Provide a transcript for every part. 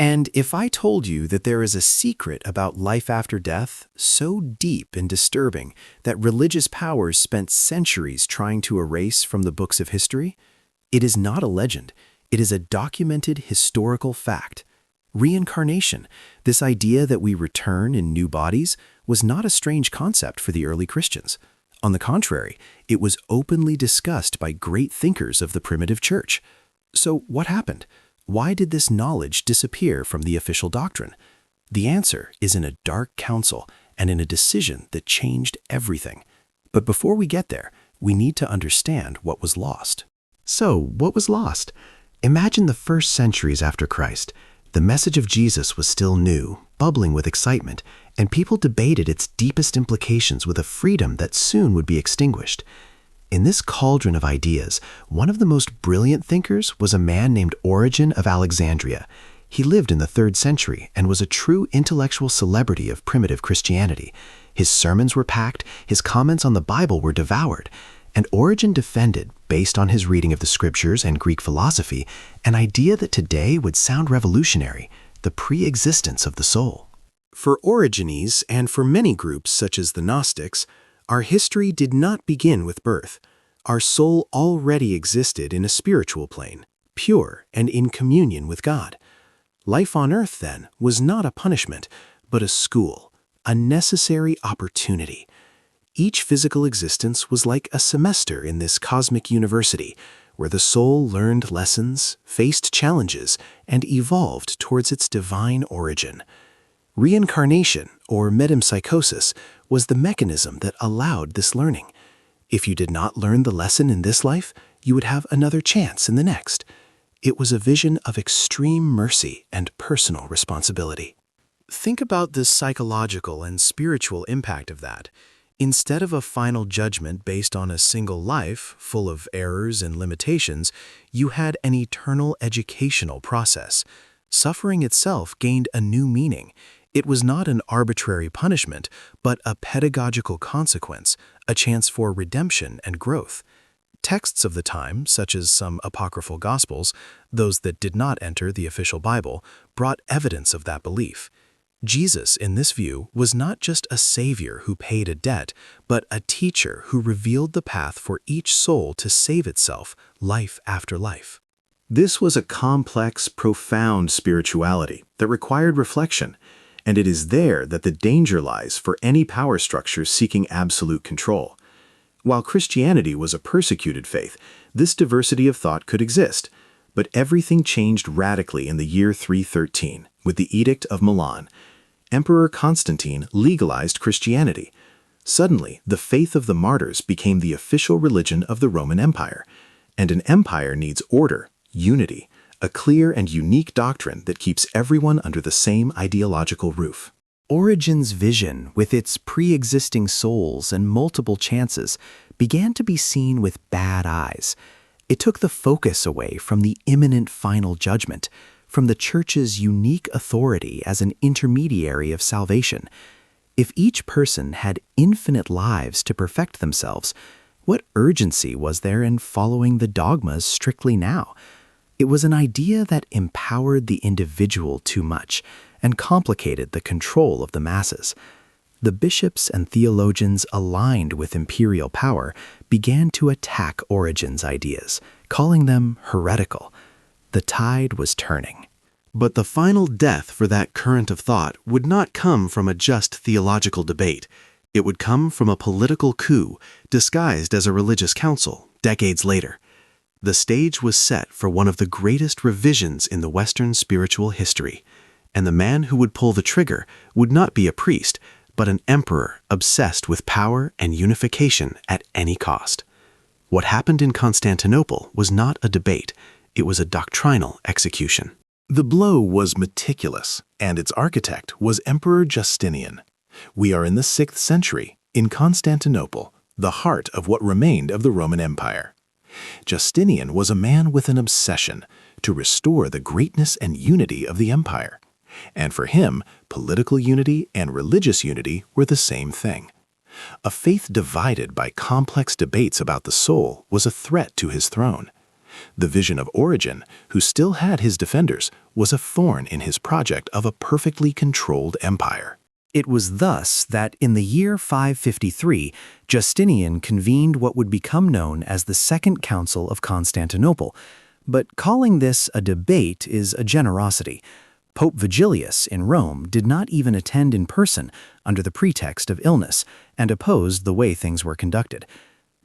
And if I told you that there is a secret about life after death so deep and disturbing that religious powers spent centuries trying to erase from the books of history, it is not a legend. It is a documented historical fact. Reincarnation, this idea that we return in new bodies, was not a strange concept for the early Christians. On the contrary, it was openly discussed by great thinkers of the primitive church. So what happened? Why did this knowledge disappear from the official doctrine? The answer is in a dark council and in a decision that changed everything. But before we get there, we need to understand what was lost. So, what was lost? Imagine the first centuries after Christ. The message of Jesus was still new, bubbling with excitement, and people debated its deepest implications with a freedom that soon would be extinguished. In this cauldron of ideas, one of the most brilliant thinkers was a man named Origen of Alexandria. He lived in the 3rd century and was a true intellectual celebrity of primitive Christianity. His sermons were packed, his comments on the Bible were devoured, and Origen defended, based on his reading of the scriptures and Greek philosophy, an idea that today would sound revolutionary: the pre-existence of the soul. For Origenes, and for many groups such as the Gnostics, our history did not begin with birth. Our soul already existed in a spiritual plane, pure and in communion with God. Life on earth, then, was not a punishment, but a school, a necessary opportunity. Each physical existence was like a semester in this cosmic university, where the soul learned lessons, faced challenges, and evolved towards its divine origin. Reincarnation, or metempsychosis, was the mechanism that allowed this learning. If you did not learn the lesson in this life, you would have another chance in the next. It was a vision of extreme mercy and personal responsibility. Think about the psychological and spiritual impact of that. Instead of a final judgment based on a single life, full of errors and limitations, you had an eternal educational process. Suffering itself gained a new meaning. It was not an arbitrary punishment, but a pedagogical consequence, a chance for redemption and growth. Texts of the time, such as some apocryphal Gospels, those that did not enter the official Bible, brought evidence of that belief. Jesus, in this view, was not just a savior who paid a debt, but a teacher who revealed the path for each soul to save itself, life after life. This was a complex, profound spirituality that required reflection, and it is there that the danger lies for any power structure seeking absolute control. While Christianity was a persecuted faith, this diversity of thought could exist, but everything changed radically in the year 313 with the Edict of Milan. Emperor Constantine legalized Christianity. Suddenly, the faith of the martyrs became the official religion of the Roman Empire. And an empire needs order, unity, a clear and unique doctrine that keeps everyone under the same ideological roof. Origen's vision, with its pre-existing souls and multiple chances, began to be seen with bad eyes. It took the focus away from the imminent final judgment, from the Church's unique authority as an intermediary of salvation. If each person had infinite lives to perfect themselves, what urgency was there in following the dogmas strictly now? It was an idea that empowered the individual too much and complicated the control of the masses. The bishops and theologians aligned with imperial power began to attack Origen's ideas, calling them heretical. The tide was turning. But the final death for that current of thought would not come from a just theological debate. It would come from a political coup disguised as a religious council decades later. The stage was set for one of the greatest revisions in the Western spiritual history, and the man who would pull the trigger would not be a priest, but an emperor obsessed with power and unification at any cost. What happened in Constantinople was not a debate, it was a doctrinal execution. The blow was meticulous, and its architect was Emperor Justinian. We are in the 6th century, in Constantinople, the heart of what remained of the Roman Empire. Justinian was a man with an obsession to restore the greatness and unity of the empire. And for him, political unity and religious unity were the same thing. A faith divided by complex debates about the soul was a threat to his throne. The vision of Origen, who still had his defenders, was a thorn in his project of a perfectly controlled empire. It was thus that in the year 553, Justinian convened what would become known as the Second Council of Constantinople. But calling this a debate is a generosity. Pope Vigilius in Rome did not even attend in person under the pretext of illness and opposed the way things were conducted.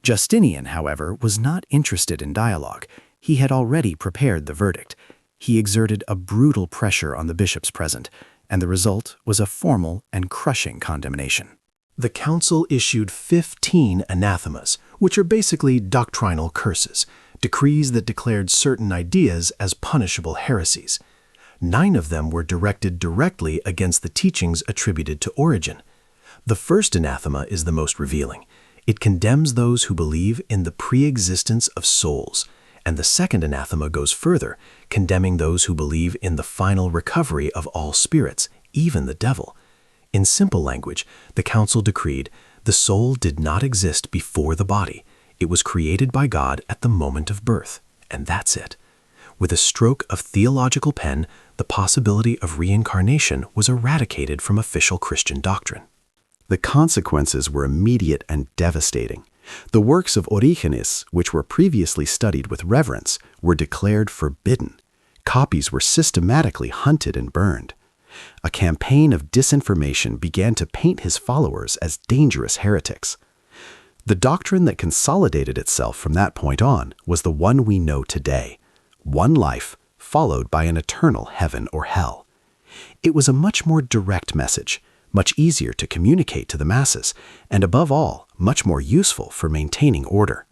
Justinian, however, was not interested in dialogue. He had already prepared the verdict. He exerted a brutal pressure on the bishops present, and the result was a formal and crushing condemnation. The council issued 15 anathemas, which are basically doctrinal curses, decrees that declared certain ideas as punishable heresies. 9 of them were directed directly against the teachings attributed to Origen. The first anathema is the most revealing. It condemns those who believe in the pre-existence of souls, and the second anathema goes further, condemning those who believe in the final recovery of all spirits, even the devil. In simple language, the council decreed, the soul did not exist before the body. It was created by God at the moment of birth, and that's it. With a stroke of theological pen, the possibility of reincarnation was eradicated from official Christian doctrine. The consequences were immediate and devastating. The works of Origenes, which were previously studied with reverence, were declared forbidden. Copies were systematically hunted and burned. A campaign of disinformation began to paint his followers as dangerous heretics. The doctrine that consolidated itself from that point on was the one we know today: one life, followed by an eternal heaven or hell. It was a much more direct message, much easier to communicate to the masses, and above all, much more useful for maintaining order.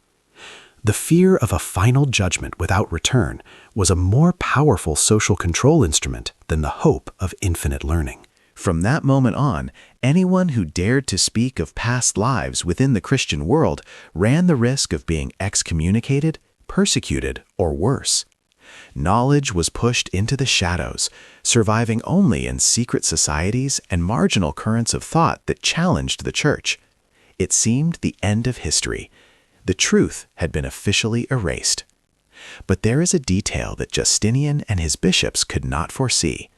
The fear of a final judgment without return was a more powerful social control instrument than the hope of infinite learning. From that moment on, anyone who dared to speak of past lives within the Christian world ran the risk of being excommunicated, persecuted, or worse. Knowledge was pushed into the shadows, surviving only in secret societies and marginal currents of thought that challenged the church. It seemed the end of history. The truth had been officially erased. But there is a detail that Justinian and his bishops could not foresee.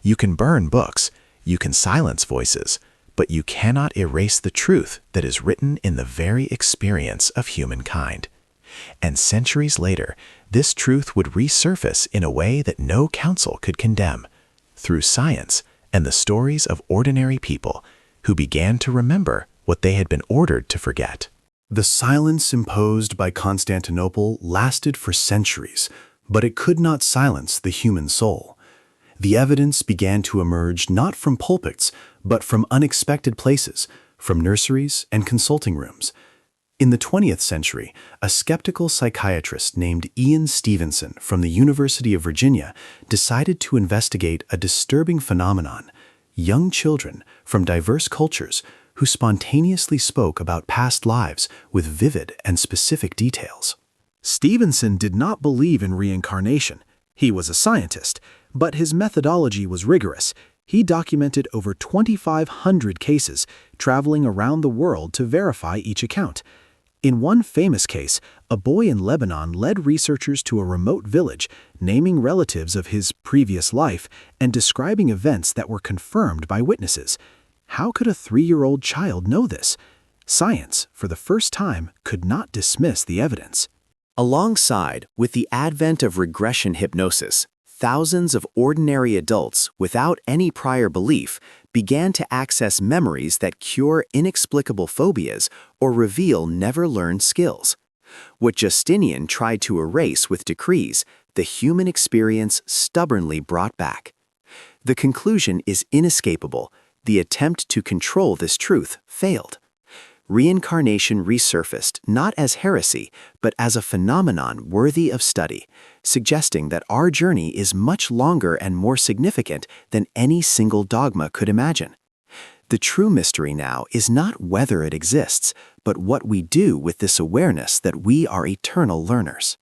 You can burn books, you can silence voices, but you cannot erase the truth that is written in the very experience of humankind. And centuries later, this truth would resurface in a way that no council could condemn, through science and the stories of ordinary people who began to remember what they had been ordered to forget. The silence imposed by Constantinople lasted for centuries, but it could not silence the human soul. The evidence began to emerge not from pulpits, but from unexpected places, from nurseries and consulting rooms. In the 20th century, a skeptical psychiatrist named Ian Stevenson from the University of Virginia decided to investigate a disturbing phenomenon: young children from diverse cultures who spontaneously spoke about past lives with vivid and specific details. Stevenson did not believe in reincarnation. He was a scientist, but his methodology was rigorous. He documented over 2,500 cases, traveling around the world to verify each account. In one famous case, a boy in Lebanon led researchers to a remote village, naming relatives of his previous life and describing events that were confirmed by witnesses. How could a 3-year-old child know this? Science, for the first time, could not dismiss the evidence. Alongside, with the advent of regression hypnosis, thousands of ordinary adults without any prior belief began to access memories that cure inexplicable phobias or reveal never-learned skills. What Justinian tried to erase with decrees, the human experience stubbornly brought back. The conclusion is inescapable. The attempt to control this truth failed. Reincarnation resurfaced not as heresy, but as a phenomenon worthy of study, suggesting that our journey is much longer and more significant than any single dogma could imagine. The true mystery now is not whether it exists, but what we do with this awareness that we are eternal learners.